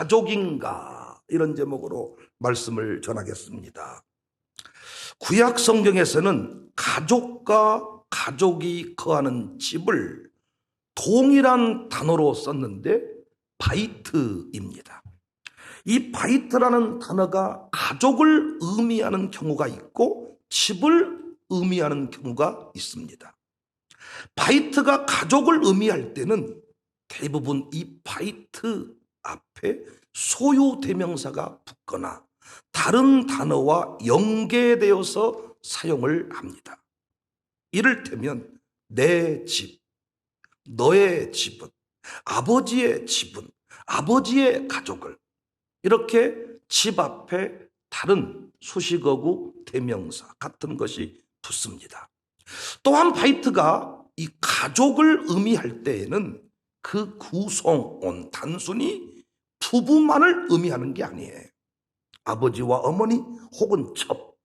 가족인가? 이런 제목으로 말씀을 전하겠습니다. 구약 성경에서는 가족과 가족이 거하는 집을 동일한 단어로 썼는데 바이트입니다. 이 바이트라는 단어가 가족을 의미하는 경우가 있고 집을 의미하는 경우가 있습니다. 바이트가 가족을 의미할 때는 대부분 이 바이트 앞에 소유 대명사가 붙거나 다른 단어와 연계되어서 사용을 합니다. 이를테면 내 집, 너의 집은, 아버지의 집은, 아버지의 가족을, 이렇게 집 앞에 다른 수식어구 대명사 같은 것이 붙습니다. 또한 바이트가 이 가족을 의미할 때에는 그 구성원, 단순히 부부만을 의미하는 게 아니에요. 아버지와 어머니 혹은 첩,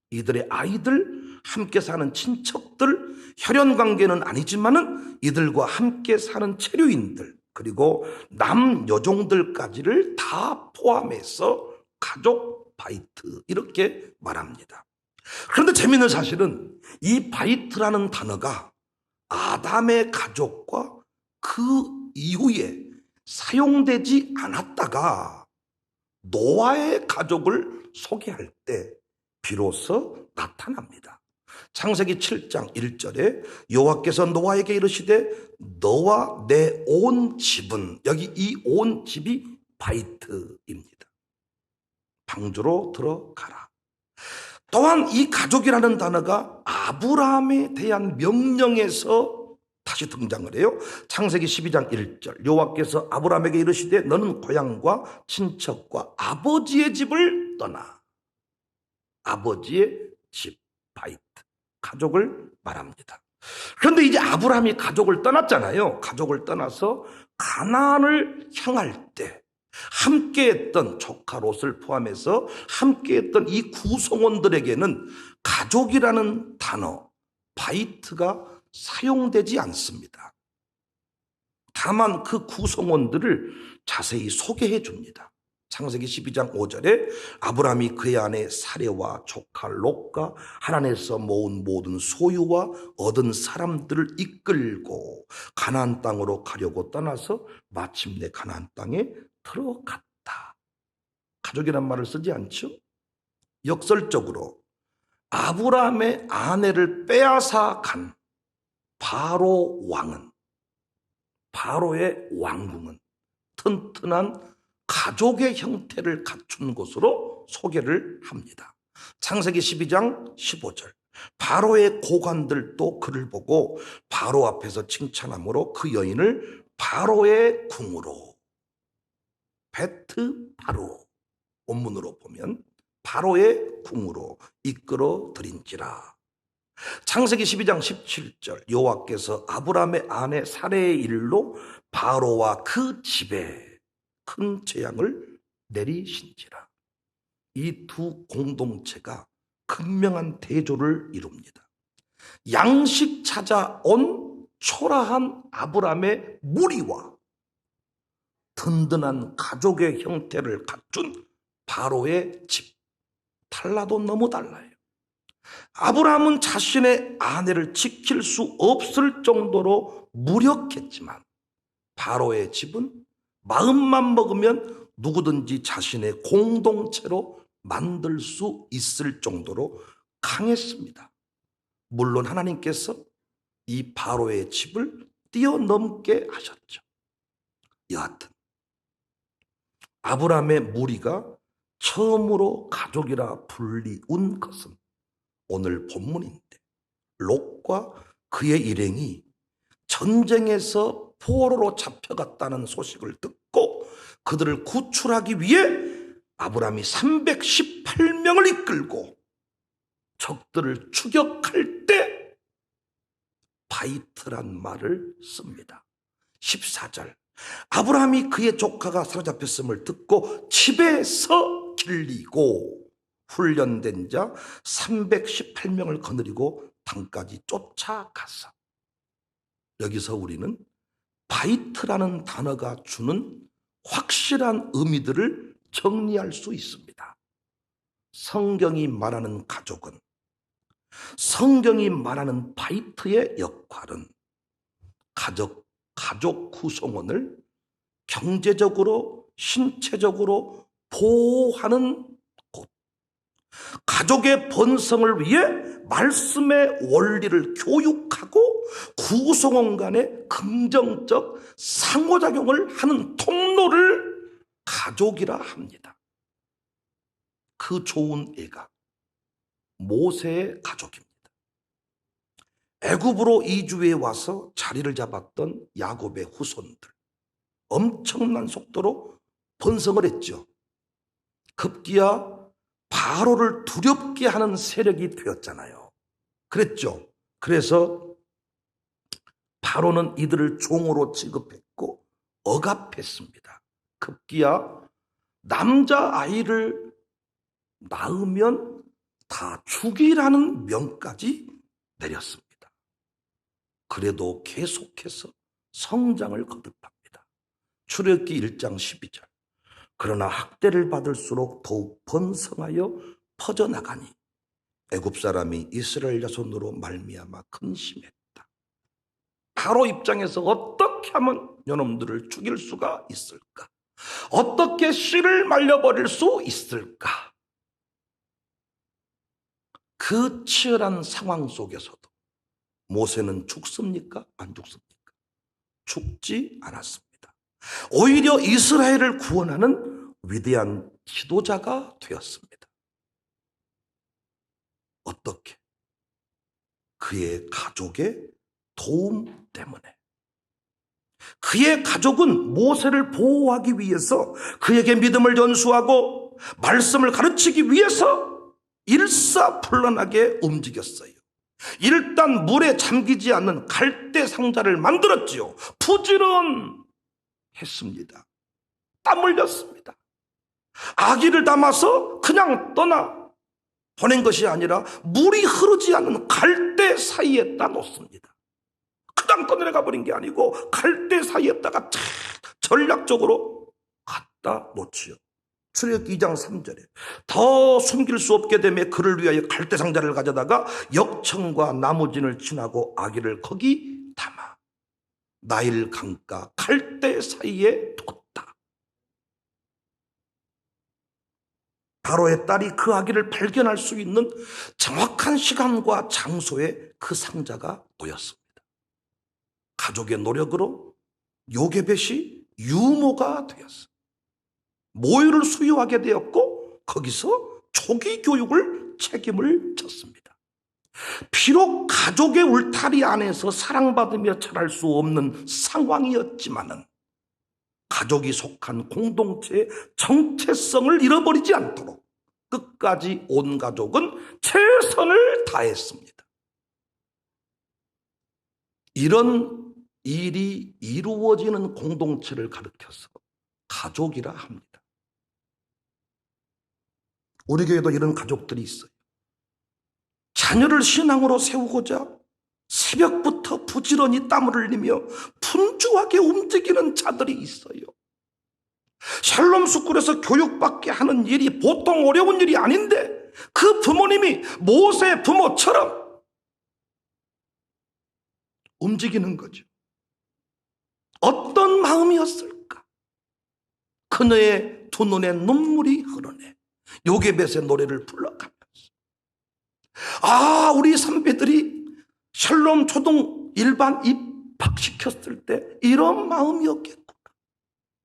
이들의 아이들, 함께 사는 친척들, 혈연관계는 아니지만은 이들과 함께 사는 체류인들, 그리고 남여종들까지를 다 포함해서 가족 바이트, 이렇게 말합니다. 그런데 재미있는 사실은 이 바이트라는 단어가 아담의 가족과 그 이후에 사용되지 않았다가 노아의 가족을 소개할 때 비로소 나타납니다. 창세기 7장 1절에 여호와께서 노아에게 이르시되 너와 내 온 집은, 여기 이 온 집이 바이트입니다. 방주로 들어가라. 또한 이 가족이라는 단어가 아브라함에 대한 명령에서 다시 등장을 해요. 창세기 12장 1절 여호와께서 아브라함에게 이르시되 너는 고향과 친척과 아버지의 집을 떠나. 아버지의 집, 바이트, 가족을 말합니다. 그런데 이제 아브라함이 가족을 떠났잖아요. 가족을 떠나서 가나안을 향할 때 함께했던 조카 롯을 포함해서 함께했던 이 구성원들에게는 가족이라는 단어, 바이트가 사용되지 않습니다. 다만 그 구성원들을 자세히 소개해 줍니다. 창세기 12장 5절에 아브라함이 그의 아내 사레와 조카 롯과 하란에서 모은 모든 소유와 얻은 사람들을 이끌고 가나안 땅으로 가려고 떠나서 마침내 가나안 땅에 들어갔다. 가족이란 말을 쓰지 않죠? 역설적으로 아브라함의 아내를 빼앗아 간 바로 왕은, 바로의 왕궁은 튼튼한 가족의 형태를 갖춘 것으로 소개를 합니다. 창세기 12장 15절 바로의 고관들도 그를 보고 바로 앞에서 칭찬함으로 그 여인을 바로의 궁으로, 베트 바로, 원문으로 보면 바로의 궁으로 이끌어 들인지라. 창세기 12장 17절 여호와께서 아브라함의 아내 사레의 일로 바로와 그 집에 큰 재앙을 내리신지라. 이 두 공동체가 극명한 대조를 이룹니다. 양식 찾아온 초라한 아브라함의 무리와 든든한 가족의 형태를 갖춘 바로의 집, 달라도 너무 달라요. 아브라함은 자신의 아내를 지킬 수 없을 정도로 무력했지만 바로의 집은 마음만 먹으면 누구든지 자신의 공동체로 만들 수 있을 정도로 강했습니다. 물론 하나님께서 이 바로의 집을 뛰어넘게 하셨죠. 여하튼 아브라함의 무리가 처음으로 가족이라 불리운 것은 오늘 본문인데 롯과 그의 일행이 전쟁에서 포로로 잡혀갔다는 소식을 듣고 그들을 구출하기 위해 아브라함이 318명을 이끌고 적들을 추격할 때 바이트란 말을 씁니다. 14절 아브라함이 그의 조카가 사로잡혔음을 듣고 집에서 길리고 훈련된 자 318명을 거느리고 당까지 쫓아갔어. 여기서 우리는 바이트라는 단어가 주는 확실한 의미들을 정리할 수 있습니다. 성경이 말하는 가족은, 성경이 말하는 파이트의 역할은 가족 구성원을 경제적으로, 신체적으로 보호하는 곳. 가족의 번성을 위해 말씀의 원리를 교육하고 구성원 간의 긍정적 상호작용을 하는 통로를 가족이라 합니다. 그 좋은 예가 모세의 가족입니다. 애굽으로 이주해 와서 자리를 잡았던 야곱의 후손들, 엄청난 속도로 번성을 했죠. 급기야 바로를 두렵게 하는 세력이 되었잖아요. 그랬죠. 그래서 바로는 이들을 종으로 취급했고 억압했습니다. 급기야 남자아이를 낳으면 다 죽이라는 명까지 내렸습니다. 그래도 계속해서 성장을 거듭합니다. 출애굽기 1장 12절. 그러나 학대를 받을수록 더욱 번성하여 퍼져나가니 애굽 사람이 이스라엘 자손으로 말미암아 근심했다. 바로 입장에서 어떻게 하면 요놈들을 죽일 수가 있을까? 어떻게 씨를 말려버릴 수 있을까? 그 치열한 상황 속에서도 모세는 죽습니까? 안 죽습니까? 죽지 않았습니다. 오히려 이스라엘을 구원하는 위대한 지도자가 되었습니다. 어떻게? 그의 가족의 도움 때문에. 그의 가족은 모세를 보호하기 위해서, 그에게 믿음을 전수하고 말씀을 가르치기 위해서 일사불란하게 움직였어요. 일단 물에 잠기지 않는 갈대 상자를 만들었지요. 부지런했습니다. 땀 흘렸습니다. 아기를 담아서 그냥 떠나 보낸 것이 아니라 물이 흐르지 않는 갈대 사이에다 놓습니다. 그냥 떠내려가 버린 게 아니고 갈대 사이에다가 전략적으로 갖다 놓지요. 출애굽기 2장 3절에 더 숨길 수 없게 되며 그를 위하여 갈대 상자를 가져다가 역청과 나무진을 지나고 아기를 거기 담아 나일 강가 갈대 사이에 뒀다. 바로의 딸이 그 아기를 발견할 수 있는 정확한 시간과 장소에 그 상자가 놓였습니다. 가족의 노력으로 요게벳이 유모가 되었습니다. 모유를 수유하게 되었고 거기서 초기 교육을 책임을 졌습니다. 비록 가족의 울타리 안에서 사랑받으며 자랄 수 없는 상황이었지만은 가족이 속한 공동체의 정체성을 잃어버리지 않도록 끝까지 온 가족은 최선을 다했습니다. 이런 일이 이루어지는 공동체를 가리켜서 가족이라 합니다. 우리 교회도 이런 가족들이 있어요. 자녀를 신앙으로 세우고자 새벽부터 부지런히 땀을 흘리며 분주하게 움직이는 자들이 있어요. 샬롬 스쿨에서 교육받게 하는 일이 보통 어려운 일이 아닌데 그 부모님이 모세 부모처럼 움직이는 거죠. 어떤 마음이었을까? 그녀의 두 눈에 눈물이 흐르네. 요게벳의 노래를 불러가면서 우리 선배들이 샬롬 초등 일반 입학시켰을 때 이런 마음이었겠구나.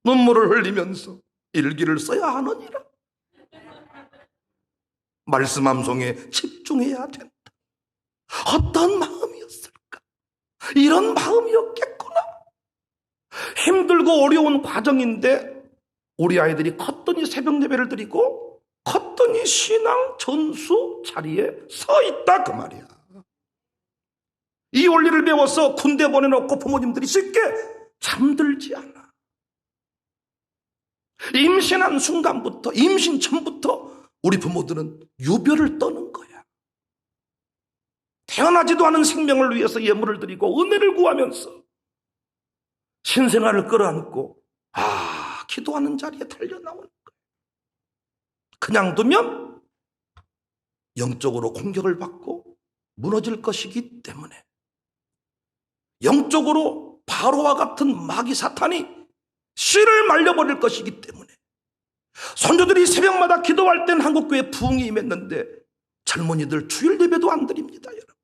눈물을 흘리면서 일기를 써야 하느니라. 말씀 암송에 집중해야 된다. 어떤 마음이었을까? 이런 마음이었겠구나. 힘들고 어려운 과정인데 우리 아이들이 컸더니 새벽 예배를 드리고 컸더니 신앙 전수 자리에 서 있다 그 말이야. 이 원리를 배워서 군대 보내놓고 부모님들이 쉽게 잠들지 않아. 임신한 순간부터, 임신 전부터 우리 부모들은 유별을 떠는 거야. 태어나지도 않은 생명을 위해서 예물을 드리고 은혜를 구하면서 신생아를 끌어안고 기도하는 자리에 달려나오는 거예요. 그냥 두면 영적으로 공격을 받고 무너질 것이기 때문에, 영적으로 바로와 같은 마귀 사탄이 씨를 말려버릴 것이기 때문에, 선조들이 새벽마다 기도할 땐 한국교회 부흥이 임했는데 젊은이들 주일 예배도 안 드립니다. 여러분,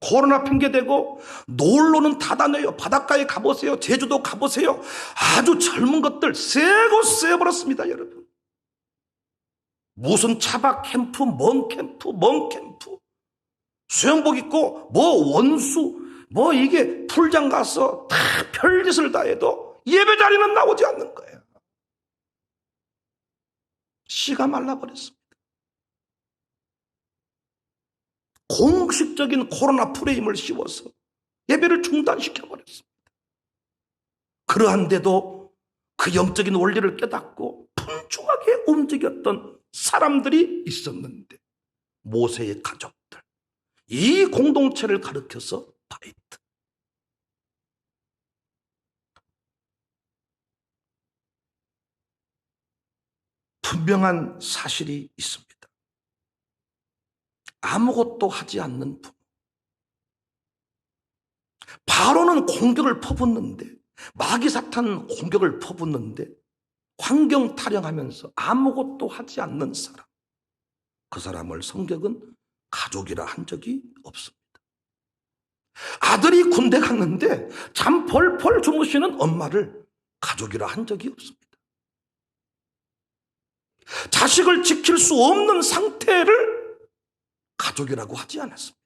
코로나 핑계대고 놀러는 다 다녀요. 바닷가에 가보세요. 제주도 가보세요. 아주 젊은 것들 세고 세버렸습니다. 여러분, 무슨 차박 캠프, 먼 캠프, 수영복 입고 뭐 원수, 뭐 이게 풀장 가서 다 별짓을 다 해도 예배 자리는 나오지 않는 거예요. 씨가 말라버렸습니다. 공식적인 코로나 프레임을 씌워서 예배를 중단시켜버렸습니다. 그러한데도 그 영적인 원리를 깨닫고 분주하게 움직였던 사람들이 있었는데, 모세의 가족들, 이 공동체를 가리켜서 바이트. 분명한 사실이 있습니다. 아무것도 하지 않는 부모. 바로는 공격을 퍼붓는데, 마귀 사탄 공격을 퍼붓는데 환경 타령하면서 아무것도 하지 않는 사람, 그 사람을 성경은 가족이라 한 적이 없습니다. 아들이 군대 갔는데 잠 펄펄 주무시는 엄마를 가족이라 한 적이 없습니다. 자식을 지킬 수 없는 상태를 가족이라고 하지 않았습니다.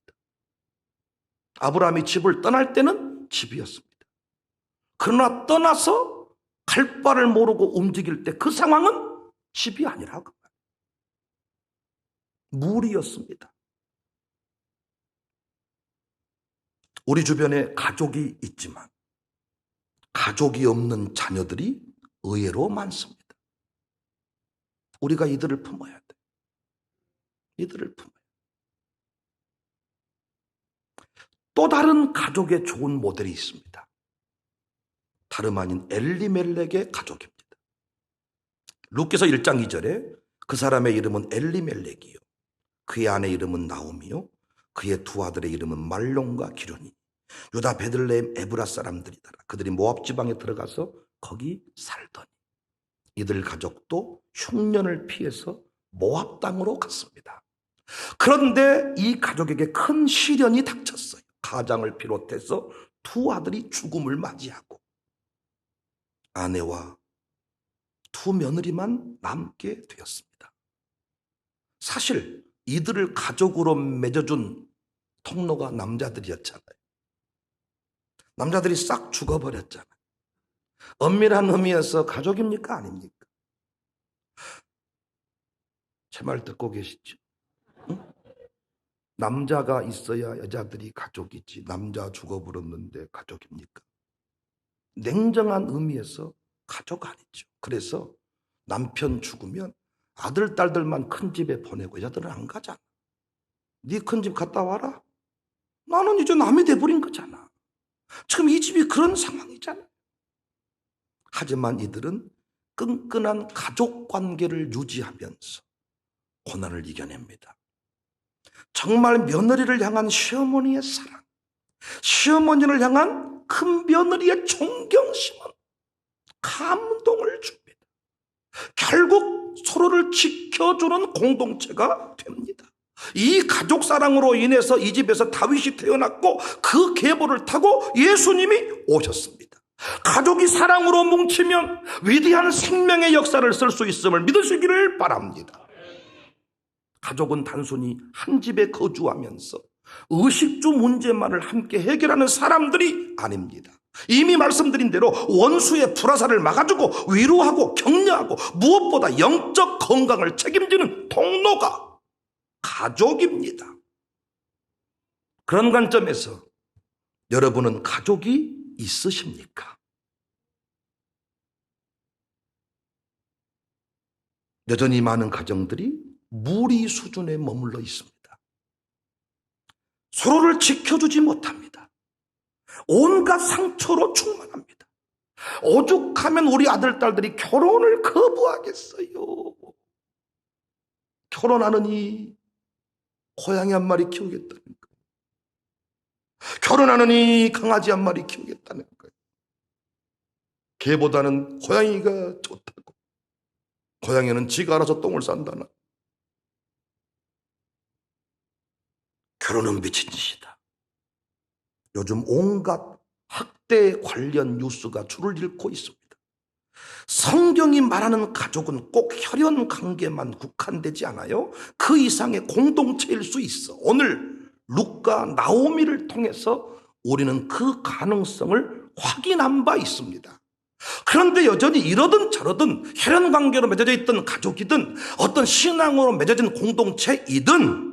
아브라함이 집을 떠날 때는 집이었습니다. 그러나 떠나서 갈 바를 모르고 움직일 때 그 상황은 집이 아니라고, 무리였습니다. 우리 주변에 가족이 있지만 가족이 없는 자녀들이 의외로 많습니다. 우리가 이들을 품어야 돼. 이들을 품어야 돼. 또 다른 가족의 좋은 모델이 있습니다. 다름 아닌 엘리멜렉의 가족입니다. 룻기서 1장 2절에 그 사람의 이름은 엘리멜렉이요, 그의 아내 이름은 나오미요, 그의 두 아들의 이름은 말론과 기련이, 유다 베들레헴 에브라 사람들이더라. 그들이 모압 지방에 들어가서 거기 살더니 이들 가족도 흉년을 피해서 모압 땅으로 갔습니다. 그런데 이 가족에게 큰 시련이 닥쳤어요. 가장을 비롯해서 두 아들이 죽음을 맞이하고 아내와 두 며느리만 남게 되었습니다. 사실 이들을 가족으로 맺어준 통로가 남자들이었잖아요. 남자들이 싹 죽어버렸잖아요. 엄밀한 의미에서 가족입니까? 아닙니까? 제 말 듣고 계시죠? 응? 남자가 있어야 여자들이 가족이지, 남자 죽어버렸는데 가족입니까? 냉정한 의미에서 가족 아니죠. 그래서 남편 죽으면 아들, 딸들만 큰 집에 보내고 여자들은 안 가잖아. 네 큰 집 갔다 와라? 나는 이제 남이 돼버린 거잖아. 지금 이 집이 그런 상황이잖아. 하지만 이들은 끈끈한 가족 관계를 유지하면서 고난을 이겨냅니다. 정말 며느리를 향한 시어머니의 사랑, 시어머니를 향한 큰 며느리의 존경심은 감동을 줍니다. 결국 서로를 지켜주는 공동체가 됩니다. 이 가족 사랑으로 인해서 이 집에서 다윗이 태어났고 그 계보를 타고 예수님이 오셨습니다. 가족이 사랑으로 뭉치면 위대한 생명의 역사를 쓸 수 있음을 믿으시기를 바랍니다. 가족은 단순히 한 집에 거주하면서 의식주 문제만을 함께 해결하는 사람들이 아닙니다. 이미 말씀드린 대로 원수의 불화살을 막아주고 위로하고 격려하고 무엇보다 영적 건강을 책임지는 통로가 가족입니다. 그런 관점에서 여러분은 가족이 있으십니까? 여전히 많은 가정들이 무리 수준에 머물러 있습니다. 서로를 지켜주지 못합니다. 온갖 상처로 충만합니다. 오죽하면 우리 아들, 딸들이 결혼을 거부하겠어요. 결혼하느니 고양이 한 마리 키우겠다는 거예요. 결혼하느니 강아지 한 마리 키우겠다는 거예요. 개보다는 고양이가 좋다고. 고양이는 지가 알아서 똥을 싼다나. 결혼은 미친 짓이다. 요즘 온갖 학대 관련 뉴스가 줄을 잇고 있습니다. 성경이 말하는 가족은 꼭 혈연 관계만 국한되지 않아요. 그 이상의 공동체일 수 있어. 오늘 룻과 나오미를 통해서 우리는 그 가능성을 확인한 바 있습니다. 그런데 여전히 이러든 저러든 혈연 관계로 맺어져 있던 가족이든 어떤 신앙으로 맺어진 공동체이든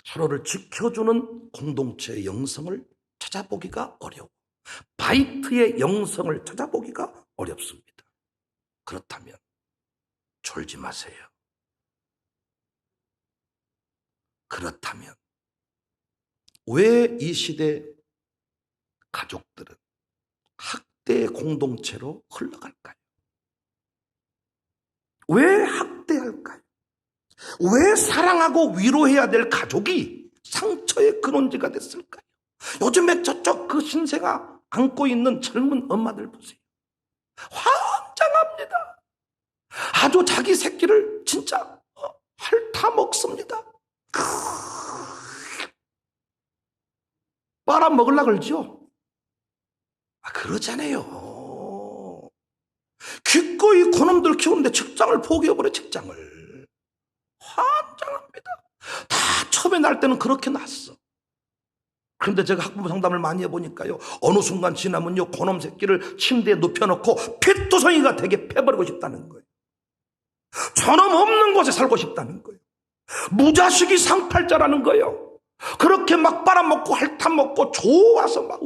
서로를 지켜주는 공동체의 영성을 찾아보기가 어려워. 바이트의 영성을 찾아보기가 어렵습니다. 그렇다면 졸지 마세요. 그렇다면 왜 이 시대 가족들은 학대 공동체로 흘러갈까요? 왜 학대할까요? 왜 사랑하고 위로해야 될 가족이 상처의 근원지가 됐을까요? 요즘에 저쪽 그 신세가 안고 있는 젊은 엄마들 보세요. 환장합니다. 아주 자기 새끼를 진짜 핥아먹습니다. 빨아먹으려고 그러죠? 그러잖아요. 기꺼이 그놈들 키우는데 직장을 포기해버려. 직장을. 환장합니다. 다 처음에 날 때는 그렇게 났어. 그런데 제가 학부모 상담을 많이 해보니까요, 어느 순간 지나면요, 그놈 새끼를 침대에 눕혀놓고 피투성이가 되게 패버리고 싶다는 거예요. 저놈 없는 곳에 살고 싶다는 거예요. 무자식이 상팔자라는 거예요. 그렇게 막 빨아먹고 핥아먹고 좋아서 막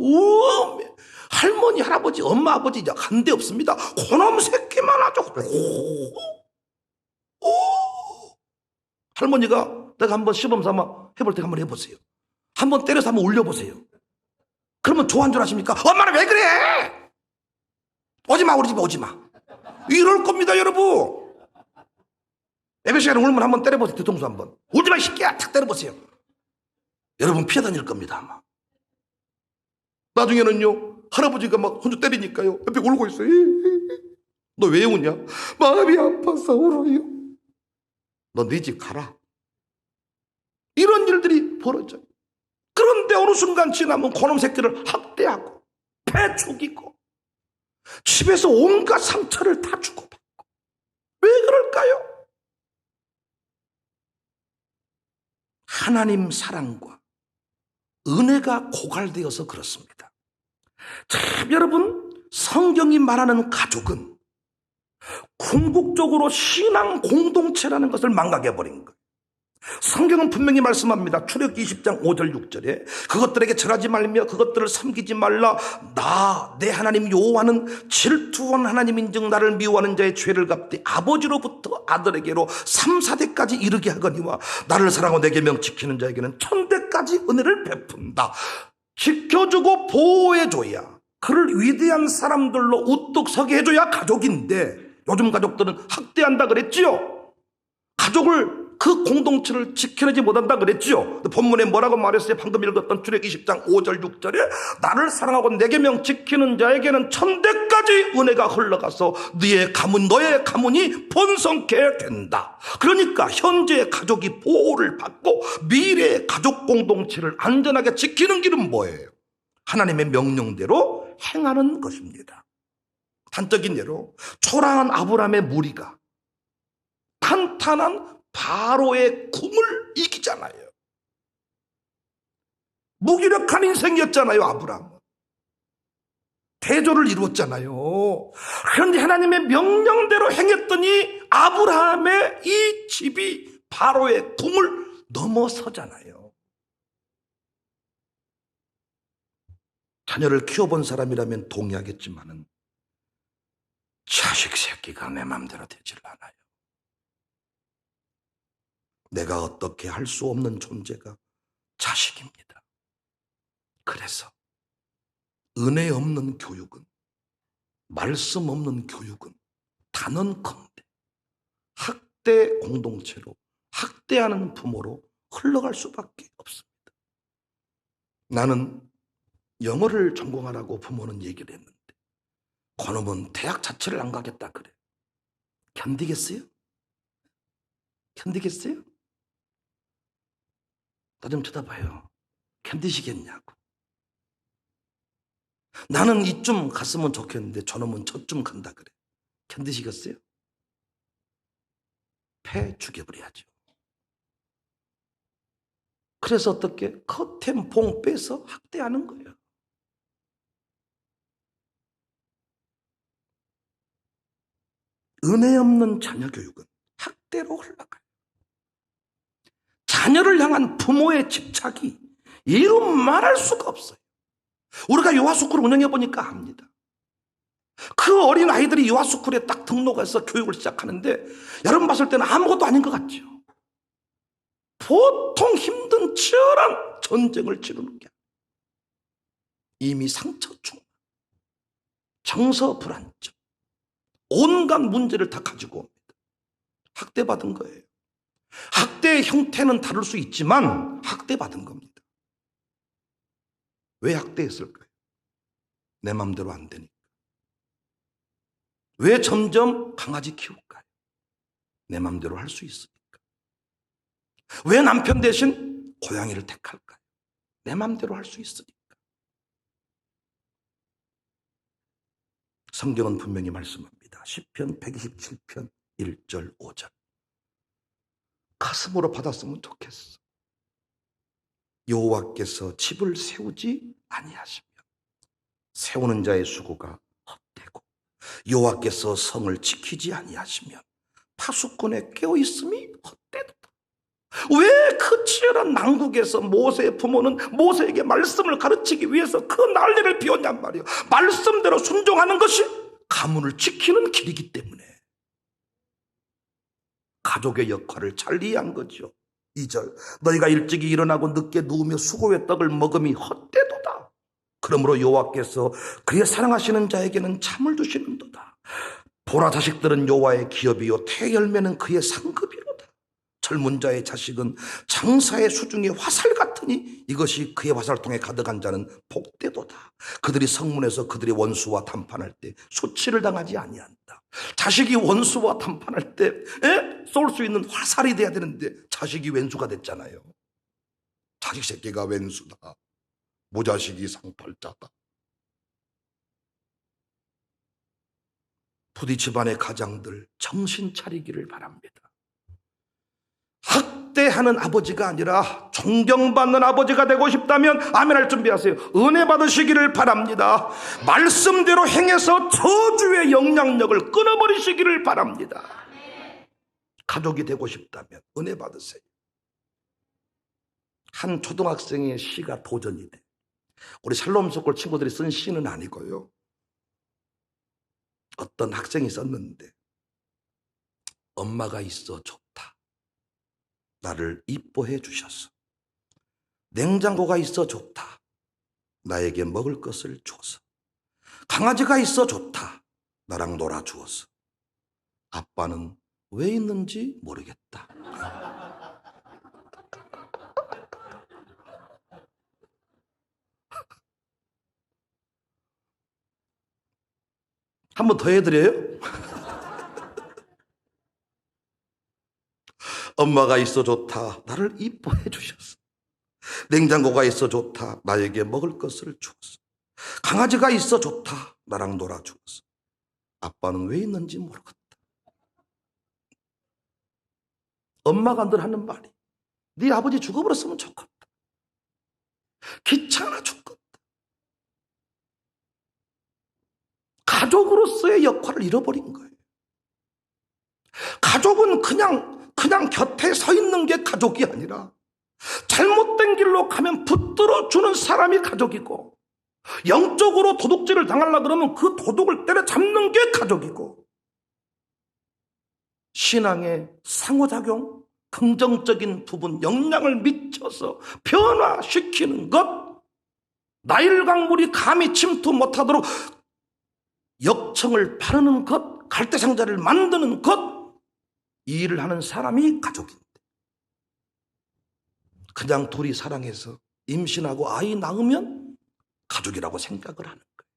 할머니, 할아버지, 엄마, 아버지 한데 없습니다. 그놈 새끼만 아주 할머니가 내가 한번 시범 삼아 해볼 때 한번 해보세요. 한번 때려서 한번 울려보세요. 그러면 좋아한 줄 아십니까? 엄마는 왜 그래? 오지마, 우리 집에 오지마. 이럴 겁니다, 여러분. 예배 시간에 울면 한번 때려보세요. 뒤통수 한번. 울지마, 이 새끼야. 탁 때려보세요. 여러분 피해 다닐 겁니다, 아마. 나중에는요, 할아버지가 막 손주 때리니까요, 옆에 울고 있어요. 너 왜 우냐? 마음이 아파서 울어요. 너 네 집 가라. 이런 일들이 벌어져요. 그런데 어느 순간 지나면 그놈 새끼를 학대하고 패 죽이고 집에서 온갖 상처를 다 주고받고. 왜 그럴까요? 하나님 사랑과 은혜가 고갈되어서 그렇습니다. 참 여러분, 성경이 말하는 가족은 궁극적으로 신앙 공동체라는 것을 망각해버린 거예요. 성경은 분명히 말씀합니다. 출애굽기 20장 5절 6절에 그것들에게 절하지 말며 그것들을 섬기지 말라. 내 하나님 여호와는 질투한 하나님인즉 나를 미워하는 자의 죄를 갚되 아버지로부터 아들에게로 3, 4대까지 이르게 하거니와 나를 사랑하고 내 계명 지키는 자에게는 천대까지 은혜를 베푼다. 지켜주고 보호해줘야, 그를 위대한 사람들로 우뚝 서게 해줘야 가족인데, 요즘 가족들은 학대한다 그랬지요. 가족을, 그 공동체를 지켜내지 못한다 그랬지요. 본문에 뭐라고 말했어요? 방금 읽었던 출애굽기 20장 5절 6절에 나를 사랑하고 내 계명 지키는 자에게는 천대까지 은혜가 흘러가서 너의 가문이 번성케 된다. 그러니까 현재의 가족이 보호를 받고 미래의 가족 공동체를 안전하게 지키는 길은 뭐예요? 하나님의 명령대로 행하는 것입니다. 단적인 예로 초라한 아브라함의 무리가 탄탄한 바로의 궁을 이기잖아요. 무기력한 인생이었잖아요, 아브라함은. 대조를 이루었잖아요. 그런데 하나님의 명령대로 행했더니 아브라함의 이 집이 바로의 궁을 넘어서잖아요. 자녀를 키워본 사람이라면 동의하겠지만은 자식 새끼가 내 맘대로 되질 않아요. 내가 어떻게 할 수 없는 존재가 자식입니다. 그래서 은혜 없는 교육은 말씀 없는 교육은 단언컨대 학대 공동체로, 학대하는 부모로 흘러갈 수밖에 없습니다. 나는 영어를 전공하라고 부모는 얘기를 했는데 그놈은 대학 자체를 안 가겠다 그래. 견디겠어요? 견디겠어요? 나 좀 쳐다봐요. 견디시겠냐고. 나는 이쯤 갔으면 좋겠는데 저놈은 저쯤 간다 그래. 견디시겠어요? 패 죽여버려야죠. 그래서 어떻게 커튼 봉 빼서 학대하는 거예요. 은혜 없는 자녀 교육은 학대로 흘러가요. 자녀를 향한 부모의 집착이 이루 말할 수가 없어요. 우리가 유아스쿨을 운영해 보니까 압니다. 그 어린 아이들이 유아스쿨에 딱 등록해서 교육을 시작하는데 여러분 봤을 때는 아무것도 아닌 것 같죠. 보통 힘든 치열한 전쟁을 치르는 게 이미 상처 충만, 정서 불안정, 온갖 문제를 다 가지고 옵니다. 학대받은 거예요. 학대의 형태는 다를 수 있지만 학대받은 겁니다. 왜 학대했을까요? 내 맘대로 안 되니까. 왜 점점 강아지 키울까요? 내 맘대로 할 수 있으니까. 왜 남편 대신 고양이를 택할까요? 내 맘대로 할 수 있으니까. 성경은 분명히 말씀합니다. 시편 127편 1절 5절. 가슴으로 받았으면 좋겠어. 여호와께서 집을 세우지 아니하시면 세우는 자의 수고가 헛되고 여호와께서 성을 지키지 아니하시면 파수꾼의 깨어있음이 헛되도다. 왜 그 치열한 난국에서 모세의 부모는 모세에게 말씀을 가르치기 위해서 그 난리를 피웠냔 말이에요. 말씀대로 순종하는 것이 가문을 지키는 길이기 때문에. 가족의 역할을 잘 이해한 거죠. 2절, 너희가 일찍이 일어나고 늦게 누우며 수고의 떡을 먹음이 헛되도다. 그러므로 여호와께서 그의 사랑하시는 자에게는 잠을 주시는도다. 보라, 자식들은 여호와의 기업이요 태 열매는 그의 상급이로다. 젊은 자의 자식은 장사의 수중의 화살 같으니 이것이 그의 화살통에 가득한 자는 복되도다. 그들이 성문에서 그들의 원수와談판할 때 수치를 당하지 아니한다. 자식이 원수와談판할 때 쏠 수 있는 화살이 돼야 되는데 자식이 왼수가 됐잖아요. 자식 새끼가 왼수다. 모자식이 상팔자다. 부디 집안의 가장들 정신 차리기를 바랍니다. 학대하는 아버지가 아니라 존경받는 아버지가 되고 싶다면 아멘할 준비하세요. 은혜 받으시기를 바랍니다. 말씀대로 행해서 저주의 영향력을 끊어버리시기를 바랍니다. 가족이 되고 싶다면 은혜 받으세요. 한 초등학생의 시가 도전이 돼. 우리 샬롬 스쿨 친구들이 쓴 시는 아니고요. 어떤 학생이 썼는데, 엄마가 있어 좋다. 나를 이뻐해 주셔서. 냉장고가 있어 좋다. 나에게 먹을 것을 줘서. 강아지가 있어 좋다. 나랑 놀아주어서. 아빠는 왜 있는지 모르겠다. 한 번 더 해드려요? 엄마가 있어 좋다. 나를 이뻐해 주셨어. 냉장고가 있어 좋다. 나에게 먹을 것을 주었어. 강아지가 있어 좋다. 나랑 놀아주었어. 아빠는 왜 있는지 모르겠다. 엄마가 늘 하는 말이, 네 아버지 죽어버렸으면 좋겠다. 귀찮아 죽겠다. 가족으로서의 역할을 잃어버린 거예요. 가족은 그냥 곁에 서 있는 게 가족이 아니라 잘못된 길로 가면 붙들어주는 사람이 가족이고, 영적으로 도둑질을 당하려고 그러면 그 도둑을 때려잡는 게 가족이고, 신앙의 상호작용, 긍정적인 부분, 영향을 미쳐서 변화시키는 것, 나일강물이 감히 침투 못하도록 역청을 바르는 것, 갈대상자를 만드는 것, 이 일을 하는 사람이 가족인데, 그냥 둘이 사랑해서 임신하고 아이 낳으면 가족이라고 생각을 하는 거예요.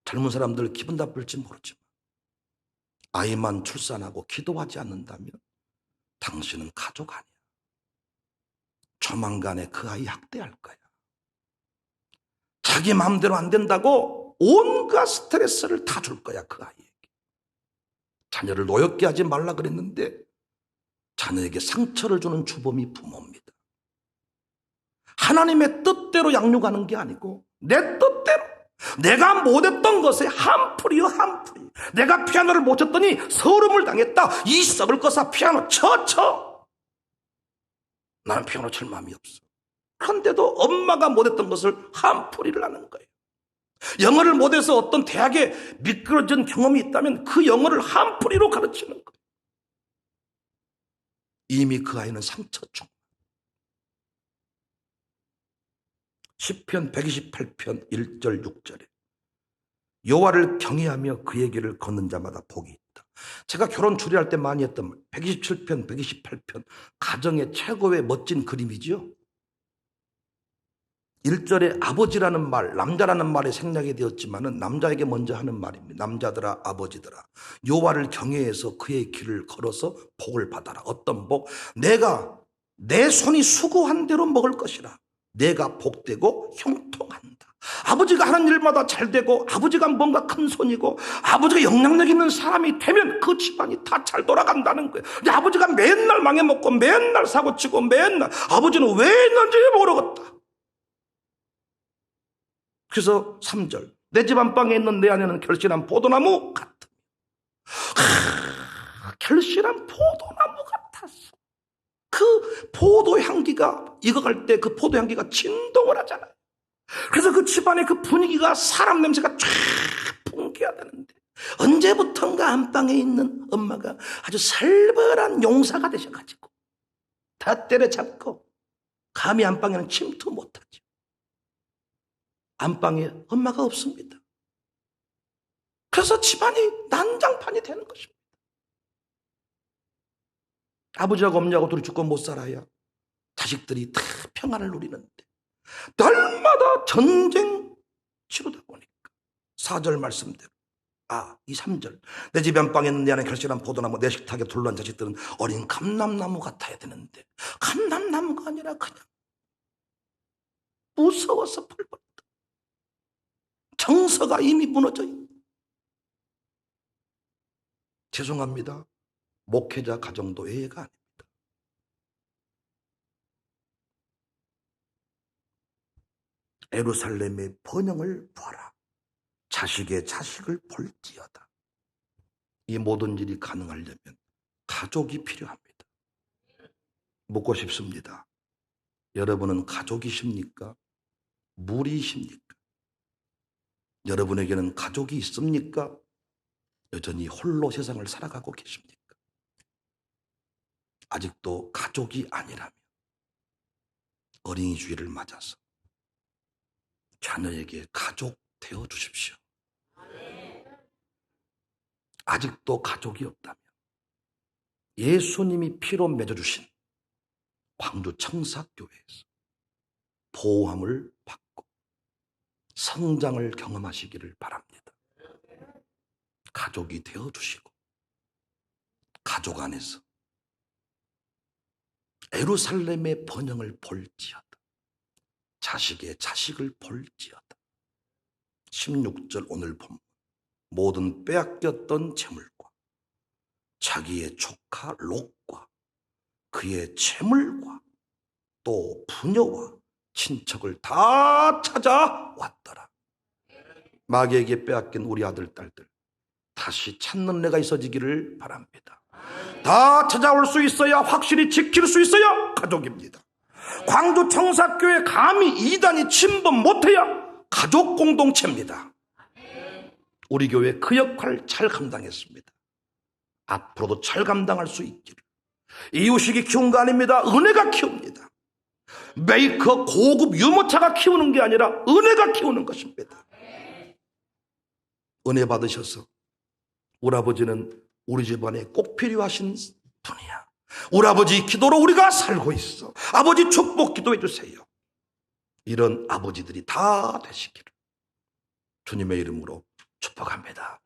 젊은 사람들 기분 나쁠지 모르지만 아이만 출산하고 기도하지 않는다면 당신은 가족 아니야. 조만간에 그 아이 학대할 거야. 자기 마음대로 안 된다고 온갖 스트레스를 다 줄 거야, 그 아이에게. 자녀를 노엽게 하지 말라 그랬는데 자녀에게 상처를 주는 주범이 부모입니다. 하나님의 뜻대로 양육하는 게 아니고 내 뜻대로, 내가 못했던 것에 한풀이요 한풀이. 내가 피아노를 못 쳤더니 서름을 당했다. 이 썩을 거사 피아노 쳐. 나는 피아노 칠 마음이 없어. 그런데도 엄마가 못했던 것을 한풀이를 하는 거예요. 영어를 못해서 어떤 대학에 미끄러진 경험이 있다면 그 영어를 한풀이로 가르치는 거예요. 이미 그 아이는 상처 중. 시편 128편 1절 6절에 여호와를 경외하며 그의 길을 걷는 자마다 복이 있다. 제가 결혼 주례할 때 많이 했던 말, 127편 128편 가정의 최고의 멋진 그림이죠. 1절에 아버지라는 말, 남자라는 말이 생략이 되었지만은 남자에게 먼저 하는 말입니다. 남자들아, 아버지들아, 여호와를 경외해서 그의 길을 걸어서 복을 받아라. 어떤 복? 내가 내 손이 수고한 대로 먹을 것이라. 내가 복되고 형통한다. 아버지가 하는 일마다 잘 되고, 아버지가 뭔가 큰 손이고, 아버지가 영향력 있는 사람이 되면 그 집안이 다 잘 돌아간다는 거예요. 근데 아버지가 맨날 망해먹고 맨날 사고치고 맨날, 아버지는 왜 했는지 모르겠다. 그래서 3절, 내 집 안방에 있는 내 안에는 결실한 포도나무 같다. 결실한 포도나무 같았어. 그 포도 향기가 익어갈 때 그 포도 향기가 진동을 하잖아요. 그래서 그 집안의 그 분위기가 사람 냄새가 쫙 풍겨야 되는데, 언제부턴가 안방에 있는 엄마가 아주 살벌한 용사가 되셔가지고 다 때려잡고 감히 안방에는 침투 못하죠. 안방에 엄마가 없습니다. 그래서 집안이 난장판이 되는 것입니다. 아버지하고 엄마하고 둘이 죽고 못 살아야 자식들이 다 평안을 누리는데 날마다 전쟁 치르다 보니까 4절 말씀대로, 이 3절, 내 집 안방에 있는 내 안에 결실한 포도나무, 내 식탁에 둘러앉은 자식들은 어린 감람나무 같아야 되는데 감람나무가 아니라 그냥 무서워서 벌벌 정서가 이미 무너져 있는. 죄송합니다. 목회자 가정도 예외가 아닙니다. 예루살렘의 번영을 보라. 자식의 자식을 볼지어다. 이 모든 일이 가능하려면 가족이 필요합니다. 묻고 싶습니다. 여러분은 가족이십니까? 무리이십니까? 여러분에게는 가족이 있습니까? 여전히 홀로 세상을 살아가고 계십니까? 아직도 가족이 아니라면 어린이 주일을 맞아서 자녀에게 가족 되어 주십시오. 아직도 가족이 없다면 예수님이 피로 맺어주신 광주 청사교회에서 보호함을 받고 성장을 경험하시기를 바랍니다. 가족이 되어 주시고 가족 안에서 예루살렘의 번영을 볼지어다. 자식의 자식을 볼지어다. 16절 오늘 본 모든 빼앗겼던 재물과 자기의 조카 롯과 그의 재물과 또 부녀와 친척을 다 찾아왔더라. 마귀에게 빼앗긴 우리 아들 딸들 다시 찾는 내가 있어지기를 바랍니다. 다 찾아올 수 있어야 확실히 지킬 수 있어야 가족입니다. 광주 청사교회 감히 이단이 침범 못해야 가족 공동체입니다. 우리 교회 그 역할 잘 감당했습니다. 앞으로도 잘 감당할 수 있기를. 이유식이 키운 거 아닙니다. 은혜가 키웁니다. 메이커 고급 유모차가 키우는 게 아니라 은혜가 키우는 것입니다. 은혜 받으셔서 우리 아버지는 우리 집안에 꼭 필요하신 분이야. 우리 아버지 기도로 우리가 살고 있어. 아버지 축복 기도해 주세요. 이런 아버지들이 다 되시기를 주님의 이름으로 축복합니다.